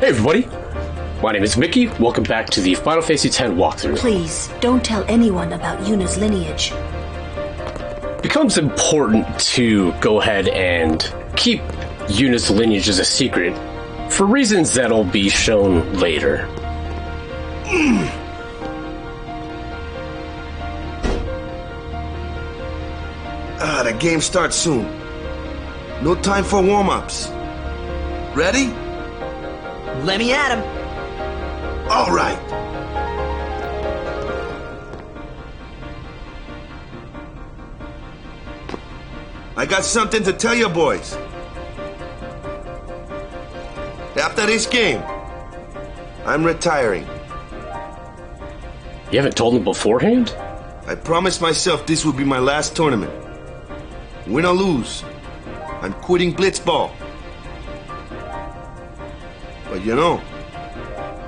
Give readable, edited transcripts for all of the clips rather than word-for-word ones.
Hey everybody, my name is Mickey. Welcome back to the Final Fantasy X walkthrough. Please, don't tell anyone about Yuna's lineage. It becomes important to go ahead and keep Yuna's lineage as a secret for reasons that'll be shown later. The game starts soon. No time for warm-ups. Ready? Let me at him. All right. I got something to tell you boys. After this game, I'm retiring. You haven't told them beforehand? I promised myself this would be my last tournament. Win or lose, I'm quitting Blitzball. But you know,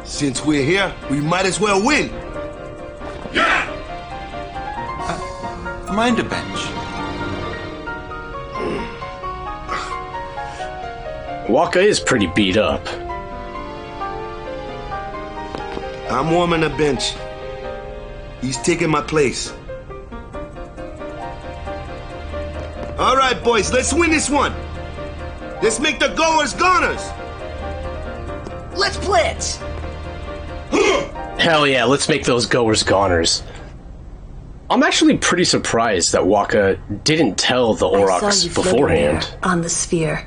since we're here, we might as well win. Yeah! Mind a bench. Waka is pretty beat up. I'm warming a bench. He's taking my place. All right, boys, let's win this one. Let's make the Goers goners. Let's blitz. Hell yeah, let's make those Goers goners. I'm actually pretty surprised that Waka didn't tell the Aurochs beforehand. On the sphere.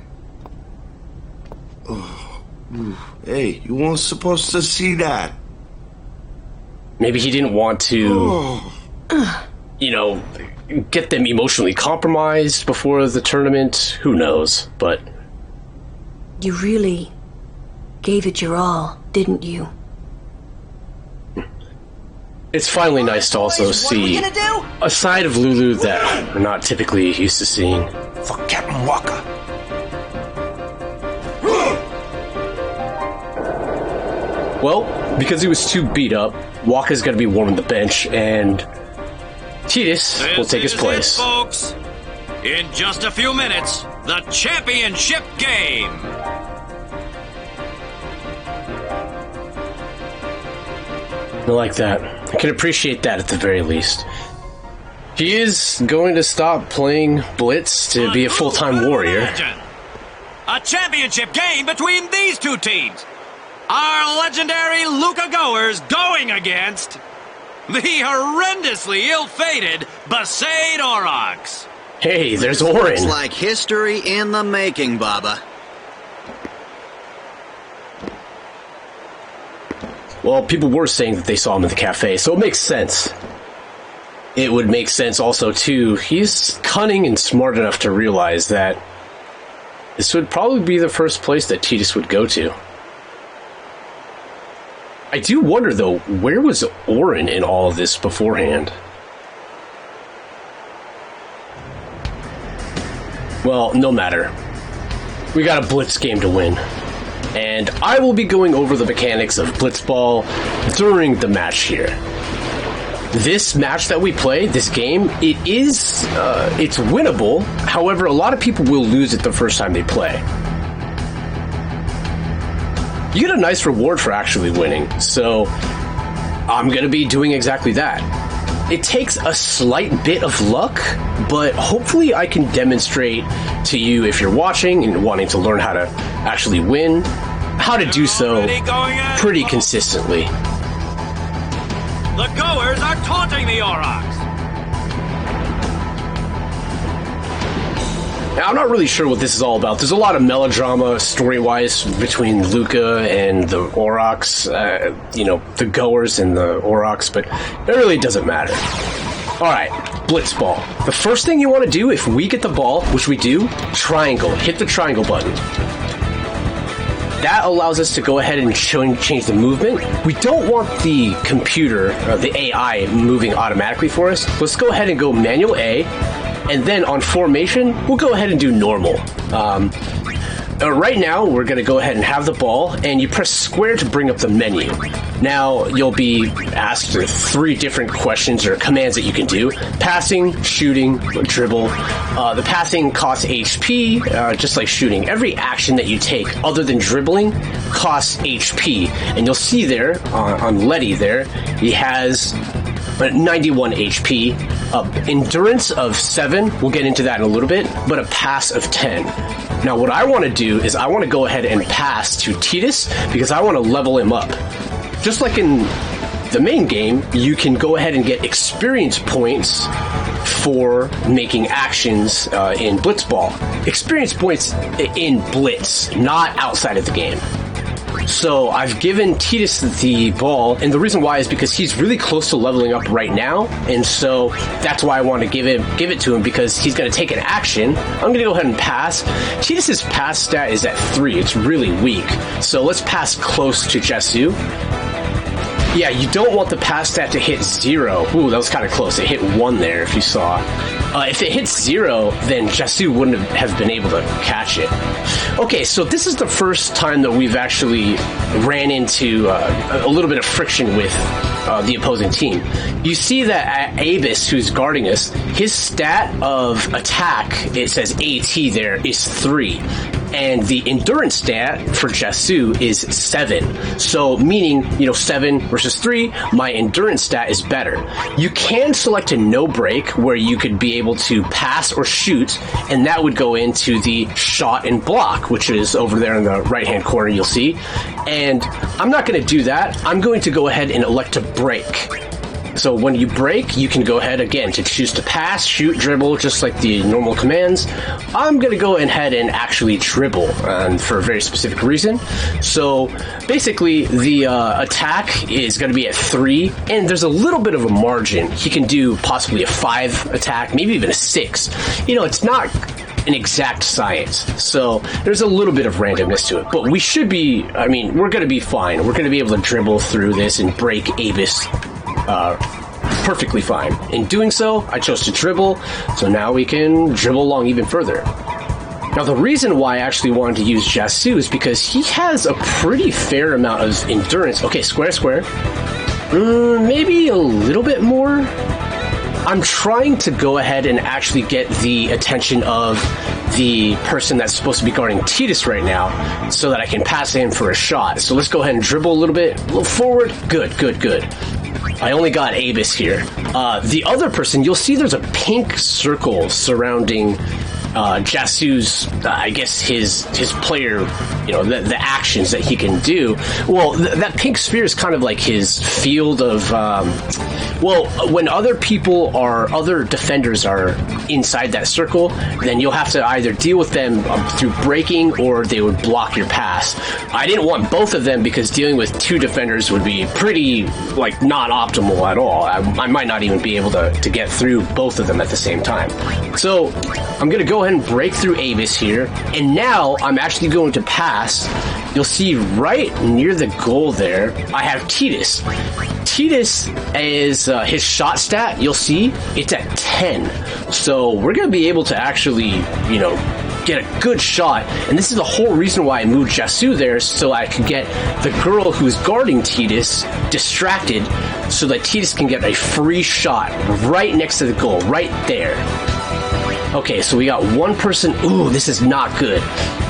Hey, you weren't supposed to see that. Maybe he didn't want to, you know, get them emotionally compromised before the tournament. Who knows, but... You really gave it your all, didn't you? It's finally nice to also see a side of Lulu that we're not typically used to seeing. For Captain Waka. Well, because he was too beat up, Waka's gonna be warming the bench, and Tidus will take his place. Folks, in just a few minutes, the championship game. I like that. I can appreciate that at the very least. He is going to stop playing Blitz to be a full-time warrior. A championship game between these two teams. Our legendary Luca Goers going against the horrendously ill-fated Besaid Aurochs. Hey, there's Orin. It's like history in the making, Baba. Well, people were saying that they saw him in the cafe, so it makes sense. It would make sense also, too. He's cunning and smart enough to realize that this would probably be the first place that Tidus would go to. I do wonder, though, where was Orin in all of this beforehand? Well, no matter. We got a Blitz game to win. And I will be going over the mechanics of Blitzball during the match here. This match that we play, this game, it's winnable. However, a lot of people will lose it the first time they play. You get a nice reward for actually winning, so I'm going to be doing exactly that. It takes a slight bit of luck, but hopefully I can demonstrate to you, if you're watching and wanting to learn how to actually win, how to do so pretty consistently. The Goers are taunting the Aurochs. Now, I'm not really sure what this is all about. There's a lot of melodrama, story-wise, between Luca and the Aurochs, the Goers and the Aurochs, but it really doesn't matter. Alright, Blitzball. The first thing you want to do, if we get the ball, which we do, triangle. Hit the triangle button. That allows us to go ahead and change the movement. We don't want the computer, the AI, moving automatically for us. Let's go ahead and go manual A, and then on formation, we'll go ahead and do normal. right now, we're going to go ahead and have the ball, and you press square to bring up the menu. Now, you'll be asked 3 different questions or commands that you can do. Passing, shooting, dribble. The passing costs HP, just like shooting. Every action that you take, other than dribbling, costs HP. And you'll see there, on Letty there, he has 91 HP, endurance of 7, we'll get into that in a little bit, but a pass of 10. Now what I want to do is I want to go ahead and pass to Tidus because I want to level him up. Just like in the main game, you can go ahead and get experience points for making actions in Blitzball. Experience points in Blitz, not outside of the game. So I've given Tidus the ball, and the reason why is because he's really close to leveling up right now, and so that's why I want to give it to him, because he's going to take an action. I'm going to go ahead and pass. Tidus's pass stat is at 3. It's really weak. So let's pass close to Jesu. Yeah, you don't want the pass stat to hit 0. Ooh, that was kind of close. It hit 1 there, if you saw. If it hits 0, then Jesu wouldn't have been able to catch it. Okay, so this is the first time that we've actually ran into a little bit of friction with the opposing team. You see that Abus, who's guarding us, his stat of attack, it says AT there, is 3. And the endurance stat for Jesu is 7. So meaning, 7 versus 3, my endurance stat is better. You can select a no break where you could be able to pass or shoot, and that would go into the shot and block, which is over there in the right hand corner, you'll see. And I'm not going to do that. I'm going to go ahead and elect to break. So when you break, you can go ahead again to choose to pass, shoot, dribble, just like the normal commands. I'm going to go ahead and actually dribble, and for a very specific reason. So basically, the attack is going to be at 3, and there's a little bit of a margin. He can do possibly a 5 attack, maybe even a 6. It's not an exact science, so there's a little bit of randomness to it. But we should be, we're going to be fine. We're going to be able to dribble through this and break Abus perfectly fine. In doing so, I chose to dribble, so now we can dribble along even further. Now, the reason why I actually wanted to use Jesu is because he has a pretty fair amount of endurance. Okay, square. Maybe a little bit more. I'm trying to go ahead and actually get the attention of the person that's supposed to be guarding Tidus right now so that I can pass him for a shot. So let's go ahead and dribble a little bit, a little forward. Good. I only got Abus here. The other person, you'll see there's a pink circle surrounding Jesu's, I guess his player, the actions that he can do. Well, that pink sphere is kind of like his field of, when other defenders are inside that circle, then you'll have to either deal with them through breaking, or they would block your pass. I didn't want both of them because dealing with 2 defenders would be pretty, not optimal at all. I might not even be able to get through both of them at the same time. So I'm going to go ahead and break through Abus here, and now I'm actually going to pass. You'll see right near the goal there, I have Tidus. Tidus is his shot stat, you'll see, it's at 10. So we're going to be able to actually, get a good shot. And this is the whole reason why I moved Jesu there, so I could get the girl who's guarding Tidus distracted so that Tidus can get a free shot right next to the goal, right there. Okay, so we got one person. Ooh, this is not good.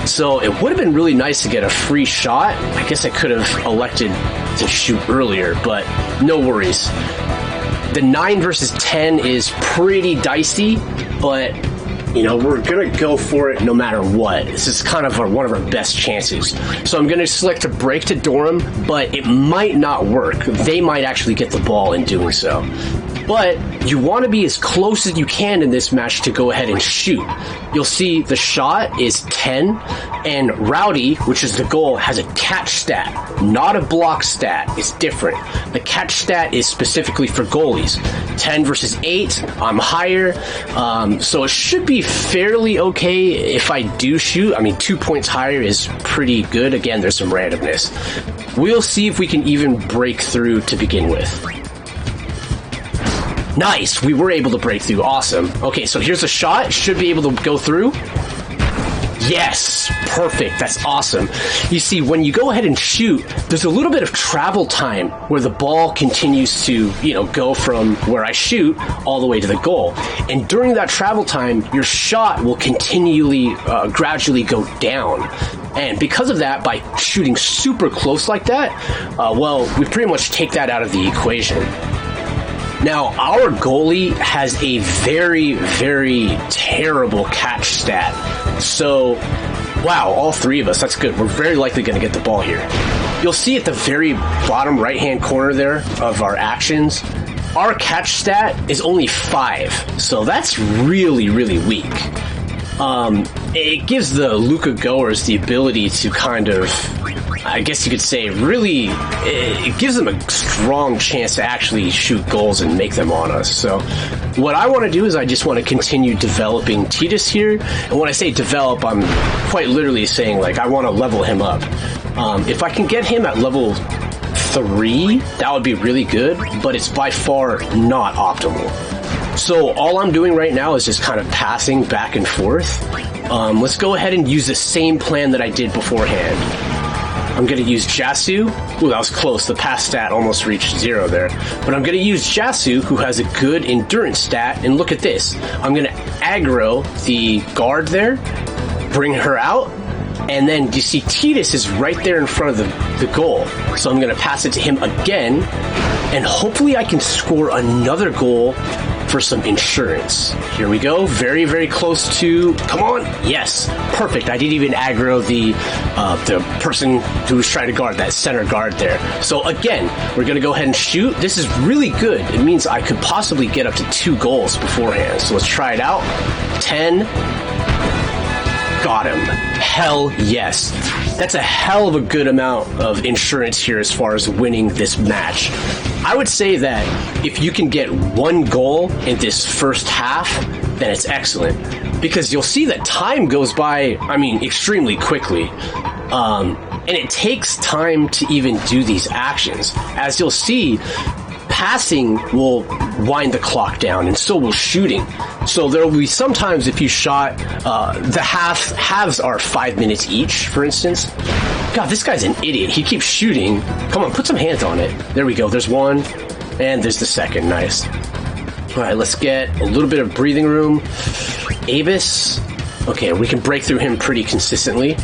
So it would have been really nice to get a free shot. I guess I could have elected to shoot earlier, but no worries. The 9 versus 10 is pretty dicey, but we're going to go for it no matter what. This is kind of one of our best chances. So I'm going to select a break to Durham, but it might not work. They might actually get the ball in doing so. But you want to be as close as you can in this match to go ahead and shoot. You'll see the shot is 10, and Rowdy, which is the goal, has a catch stat, not a block stat. It's different. The catch stat is specifically for goalies. 10 versus 8, I'm higher, so it should be fairly okay if I do shoot. 2 points higher is pretty good. Again, there's some randomness. We'll see if we can even break through to begin with. Nice! We were able to break through. Awesome. Okay, so here's a shot. Should be able to go through. Yes, perfect. That's awesome. You see, when you go ahead and shoot, there's a little bit of travel time where the ball continues to, go from where I shoot all the way to the goal. And during that travel time, your shot will continually, gradually go down. And because of that, by shooting super close like that, we pretty much take that out of the equation. Now, our goalie has a very, very terrible catch stat. So, wow, all three of us, that's good. We're very likely going to get the ball here. You'll see at the very bottom right-hand corner there of our actions, our catch stat is only 5. So that's really, really weak. It gives the Luka Goers the ability to kind of, I guess you could say, really, it gives them a strong chance to actually shoot goals and make them on us. So what I want to do is I just want to continue developing Tidus here. And when I say develop, I'm quite literally saying, like, I want to level him up. If I can get him at level 3, that would be really good, but it's by far not optimal. So all I'm doing right now is just kind of passing back and forth. Let's go ahead and use the same plan that I did beforehand. I'm going to use Jasu. Ooh, that was close. The pass stat almost reached 0 there. But I'm going to use Jasu, who has a good endurance stat. And look at this. I'm going to aggro the guard there, bring her out, and then you see Tidus is right there in front of the goal. So I'm going to pass it to him again, and hopefully I can score another goal for some insurance. Here we go. Very, very close to... Come on. Yes. Perfect. I didn't even aggro the person who was trying to guard that center guard there. So again, we're going to go ahead and shoot. This is really good. It means I could possibly get up to 2 goals beforehand. So let's try it out. 10. Got him. Hell yes. That's a hell of a good amount of insurance here as far as winning this match. I would say that if you can get 1 goal in this first half, then it's excellent. Because you'll see that time goes by, extremely quickly. And it takes time to even do these actions. As you'll see, passing will wind the clock down, and so will shooting. So there will be sometimes if you shot, the halves are 5 minutes each, for instance. God, this guy's an idiot. He keeps shooting. Come on, put some hands on it. There we go. There's one, and there's the second. Nice. All right, let's get a little bit of breathing room. Abyss. Okay, we can break through him pretty consistently.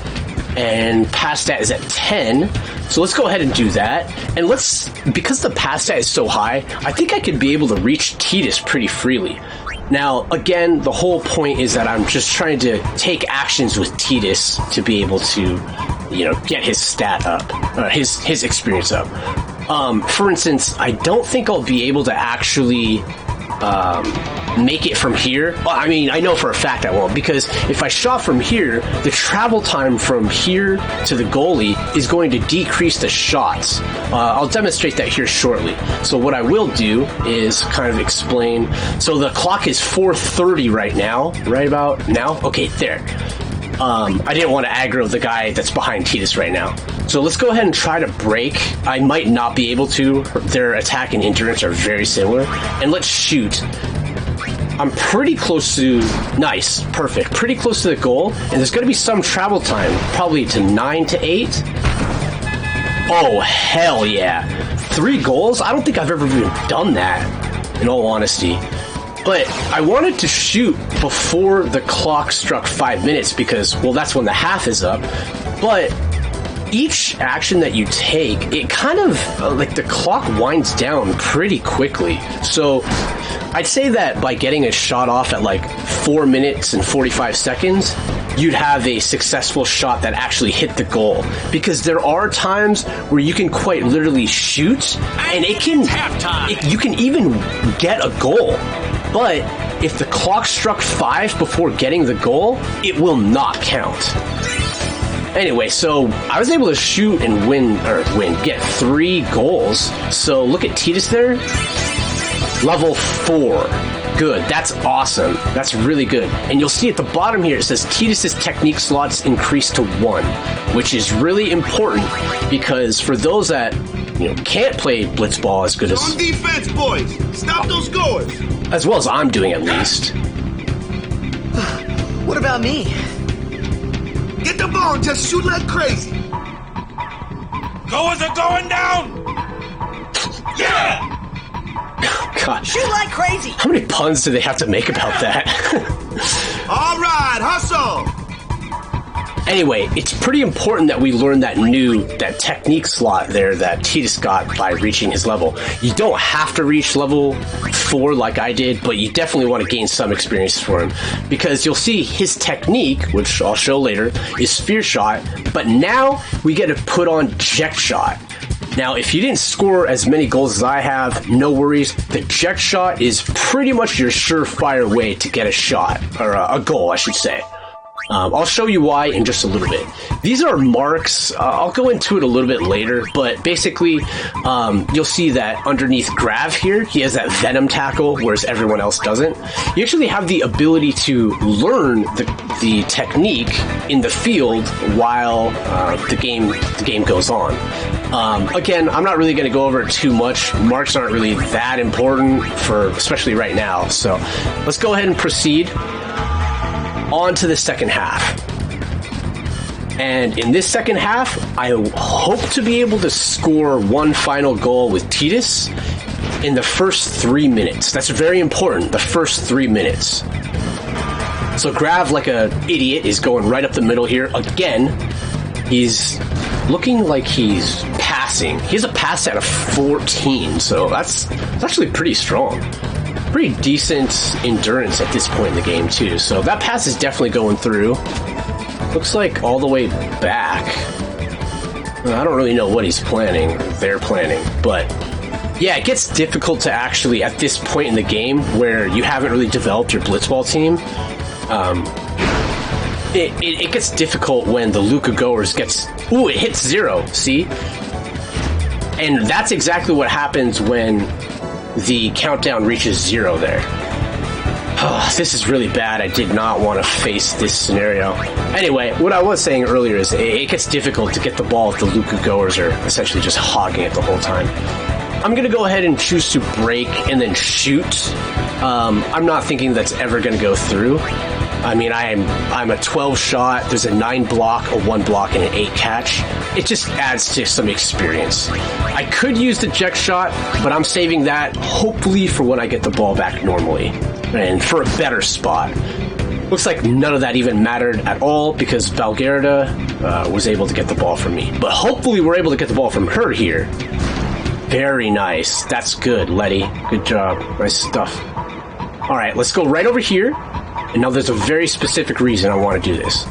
And pass stat is at 10. So let's go ahead and do that. And because the pass stat is so high, I think I could be able to reach Tidus pretty freely. Now, again, the whole point is that I'm just trying to take actions with Tidus to be able to, get his stat up, his experience up. For instance, I don't think I'll be able to actually make it from here. Well, I know for a fact I won't, because if I shot from here, the travel time from here to the goalie is going to decrease the shots. I'll demonstrate that here shortly. So what I will do is kind of explain. So the clock is 4:30 right now. Right about now? Okay, there. I didn't want to aggro the guy that's behind Tidus right now. So let's go ahead and try to break. I might not be able to. Their attack and endurance are very similar. And let's shoot. I'm pretty close to... Nice. Perfect. Pretty close to the goal. And there's going to be some travel time. Probably to 9 to 8. Oh, hell yeah. 3 goals? I don't think I've ever even done that, in all honesty. But I wanted to shoot before the clock struck 5 minutes because, well, that's when the half is up. But each action that you take, it kind of, the clock winds down pretty quickly. So I'd say that by getting a shot off at 4 minutes and 45 seconds, you'd have a successful shot that actually hit the goal. Because there are times where you can quite literally shoot, and you can even get a goal. But if the clock struck 5 before getting the goal, it will not count. Anyway, so I was able to shoot and get 3 goals. So look at Tidus there. Level 4. Good. That's awesome. That's really good. And you'll see at the bottom here, it says Tidus' technique slots increased to 1, which is really important because for those that can't play Blitzball as good as... On defense, boys! Stop those goers! As well as I'm doing, at least. What about me? Get the ball and just shoot like crazy. Goers are going down! Yeah! God. Shoot like crazy! How many puns do they have to make about that? All right, hustle! Anyway, it's pretty important that we learn that technique slot there that Tidus got by reaching his level. You don't have to reach level 4 like I did, but you definitely want to gain some experience for him. Because you'll see his technique, which I'll show later, is Sphere Shot, but now we get to put on Jet Shot. Now, if you didn't score as many goals as I have, no worries. The Jet Shot is pretty much your surefire way to get a shot, or a goal, I should say. I'll show you why in just a little bit. These are marks. I'll go into it a little bit later, but basically, you'll see that underneath Grav here, he has that Venom tackle, whereas everyone else doesn't. You actually have the ability to learn the technique in the field while the game goes on. Again, I'm not really going to go over it too much. Marks aren't really that important especially right now. So let's go ahead and proceed on to the second half. And in this second half, I hope to be able to score one final goal with Tidus in the first 3 minutes. That's very important, the first 3 minutes. So Grav, like an idiot, is going right up the middle here. Again, he's looking like he's passing. He has a pass out of 14, so that's actually pretty strong. Pretty decent endurance at this point in the game, too. So that pass is definitely going through. Looks like all the way back. I don't really know what he's planning, or they're planning, but yeah, it gets difficult to actually, at this point in the game, where you haven't really developed your Blitzball team, it gets difficult when the Luca Goers gets... Ooh, it hits 0, see? And that's exactly what happens when the countdown reaches 0 there. Oh, this is really bad. I did not want to face this scenario. Anyway, what I was saying earlier is it gets difficult to get the ball if the Luca Goers are essentially just hogging it the whole time. I'm going to go ahead and choose to break and then shoot. I'm not thinking that's ever going to go through. I mean, I'm a 12 shot, there's a 9 block, a 1 block, and an 8 catch. It just adds to some experience. I could use the Jet Shot, but I'm saving that hopefully for when I get the ball back normally and for a better spot. Looks like none of that even mattered at all because Valgerda was able to get the ball from me. But hopefully we're able to get the ball from her here. Very nice. That's good, Letty. Good job. Nice stuff. All right, let's go right over here. And now there's a very specific reason I want to do this.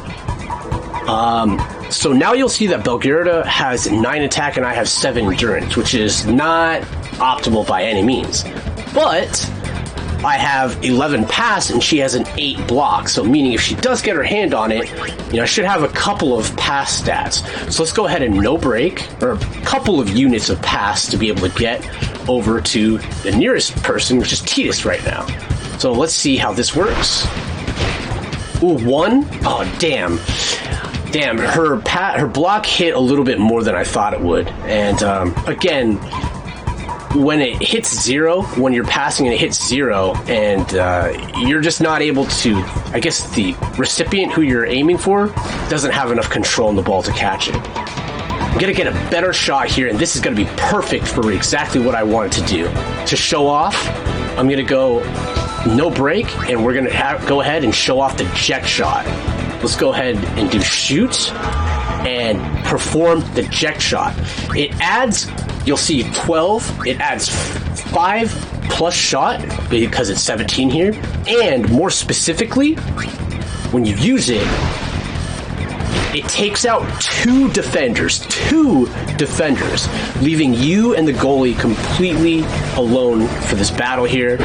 So now you'll see that Valgerda has 9 attack and I have 7 endurance, which is not optimal by any means. But I have 11 pass and she has an 8 block, so meaning if she does get her hand on it, I should have a couple of pass stats. So let's go ahead and no break, or a couple of units of pass to be able to get over to the nearest person, which is Tidus right now. So let's see how this works. Ooh, 1? Oh, damn. Damn, her block hit a little bit more than I thought it would. And, again, when it hits 0, when you're passing and it hits 0, and you're just not able to... I guess the recipient who you're aiming for doesn't have enough control on the ball to catch it. I'm going to get a better shot here, and this is going to be perfect for exactly what I wanted to do. To show off, I'm going to go... no break, and we're going to go ahead and show off the Jet Shot. Let's go ahead and do shoot and perform the Jet Shot. It adds, you'll see 12, it adds 5 plus shot because it's 17 here, and more specifically, when you use it, it takes out 2 defenders, leaving you and the goalie completely alone for this battle here.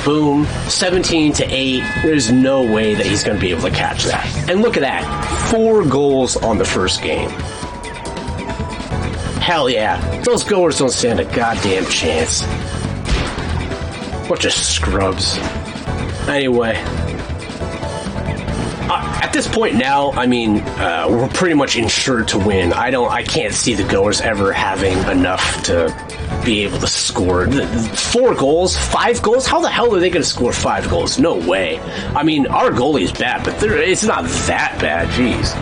Boom, 17 to 8. There's no way that he's going to be able to catch that. And look at that, 4 goals on the first game. Hell yeah, those Goers don't stand a goddamn chance. Bunch of scrubs. Anyway, at this point now, I mean, we're pretty much insured to win. I can't see the Goers ever having enough to be able to score 4 goals, 5 goals. How the hell are they going to score 5 goals? No way. I mean, our goalie is bad, but it's not that bad. Jeez.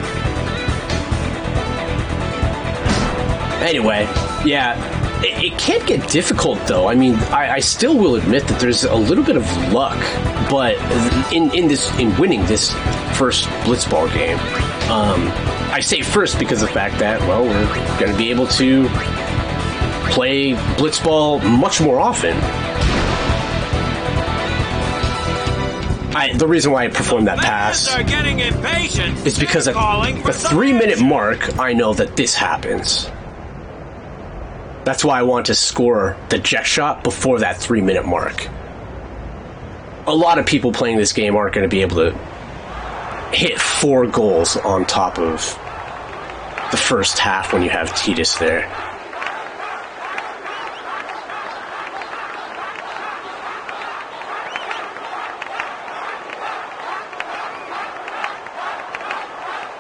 Anyway, yeah, it can't get difficult though. I mean, I still will admit that there's a little bit of luck, but in winning this first Blitzball game, I say first because of the fact that, well, we're going to be able to play Blitzball much more often. The reason why I performed that pass is because at the 3-minute mark, I know that this happens. That's why I want to score the jet shot before that 3-minute mark. A lot of people playing this game aren't going to be able to hit 4 goals on top of the first half when you have Tidus there.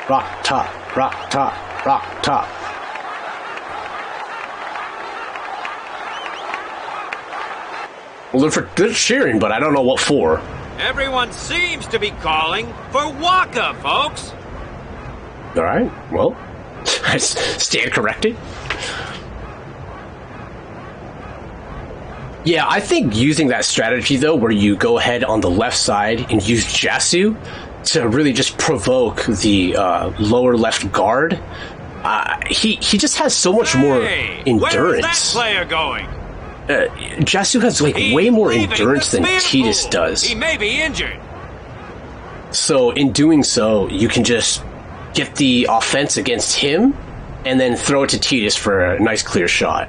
Rock top, rock top, rock top. Well, they're cheering, but I don't know what for. Everyone seems to be calling for Waka, folks. All right, well, I stand corrected. Yeah, I think using that strategy, though, where you go ahead on the left side and use Jasu to really just provoke the lower left guard, he just has so much more endurance. Where is that player going? Jasu has like way more endurance than Tidus does. He may be injured. So in doing so, you can just get the offense against him and then throw it to Tidus for a nice clear shot.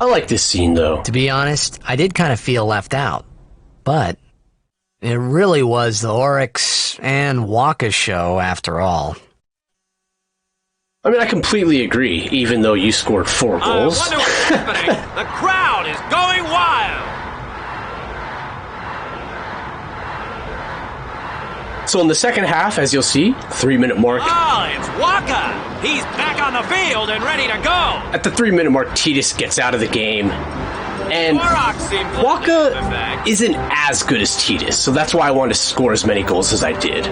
I like this scene, though. To be honest, I did kind of feel left out. But it really was the Aurochs and Waka show, after all. I mean, I completely agree, even though you scored 4 goals. I wonder what's happening. The crowd is going wild. So in the second half, as you'll see, 3-minute mark. Oh, it's Waka. He's back on the field and ready to go. At the 3-minute mark, Tidus gets out of the game. And Waka isn't as good as Tidus, so that's why I wanted to score as many goals as I did.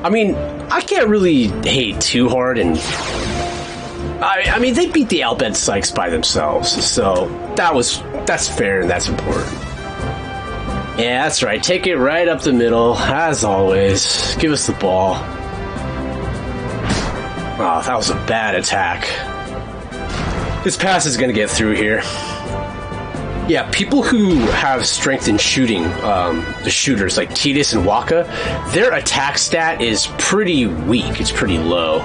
I mean, I can't really hate too hard, and I mean, they beat the Albed Sykes by themselves, so that's fair and that's important. Yeah, that's right. Take it right up the middle, as always. Give us the ball. Oh, that was a bad attack. This pass is going to get through here. Yeah, people who have strength in shooting, the shooters like Tidus and Waka, their attack stat is pretty weak. It's pretty low.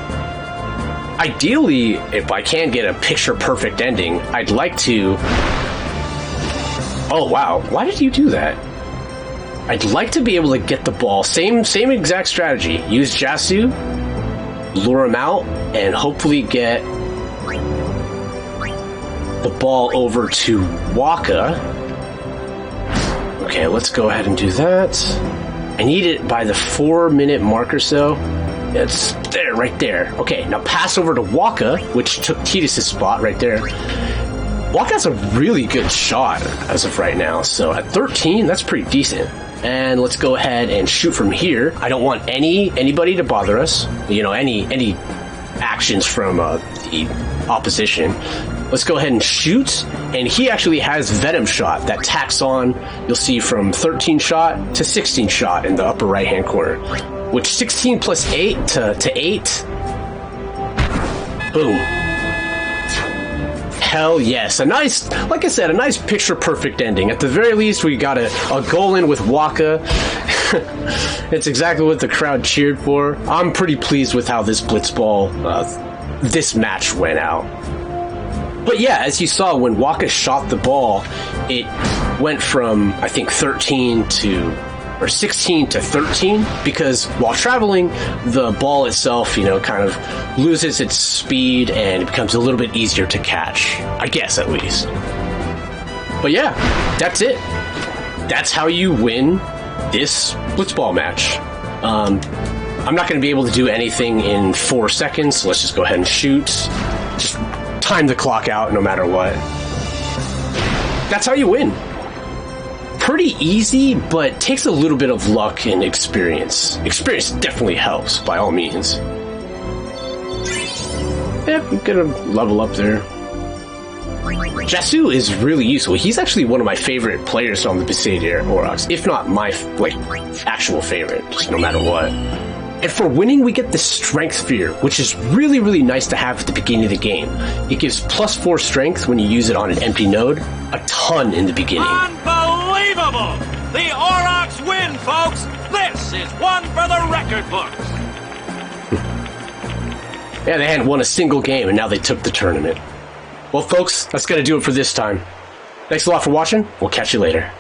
Ideally, if I can get a picture-perfect ending, I'd like to... Oh, wow. Why did you do that? I'd like to be able to get the ball. Same exact strategy. Use Jasu, lure him out, and hopefully get the ball over to Waka. Okay, let's go ahead and do that. I need it by the 4-minute mark or so. It's there, right there. Okay, now pass over to Waka, which took Tidus' spot right there. Waka has a really good shot as of right now, so at 13, that's pretty decent. And let's go ahead and shoot from here. I don't want anybody to bother us. You know, any actions from the opposition. Let's go ahead and shoot, and he actually has Venom Shot that tacks on, you'll see, from 13 shot to 16 shot in the upper right-hand corner, which 16 plus 8 to 8. Boom. Hell yes. A nice, like I said, a nice picture-perfect ending. At the very least, we got a goal in with Waka. It's exactly what the crowd cheered for. I'm pretty pleased with how this Blitzball, this match went out. But yeah, as you saw, when Waka shot the ball, it went from, I think, 16 to 13, because while traveling, the ball itself, you know, kind of loses its speed and it becomes a little bit easier to catch. I guess, at least. But yeah, that's it. that's how you win this Blitzball match. I'm not going to be able to do anything in 4 seconds, so let's just go ahead and shoot. Just time the clock out no matter what. That's how you win. Pretty easy, but takes a little bit of luck and experience. Experience definitely helps, by all means. Yeah, I'm gonna level up there. Jasu is really useful. He's actually one of my favorite players on the Besaid Aurochs, if not my actual favorite, just no matter what. And for winning, we get the Strength Sphere, which is really, really nice to have at the beginning of the game. It gives +4 strength when you use it on an empty node, a ton in the beginning. Unbelievable! The Aurochs win, folks! This is one for the record books! Yeah, they hadn't won a single game, and now they took the tournament. Well, folks, that's going to do it for this time. Thanks a lot for watching. We'll catch you later.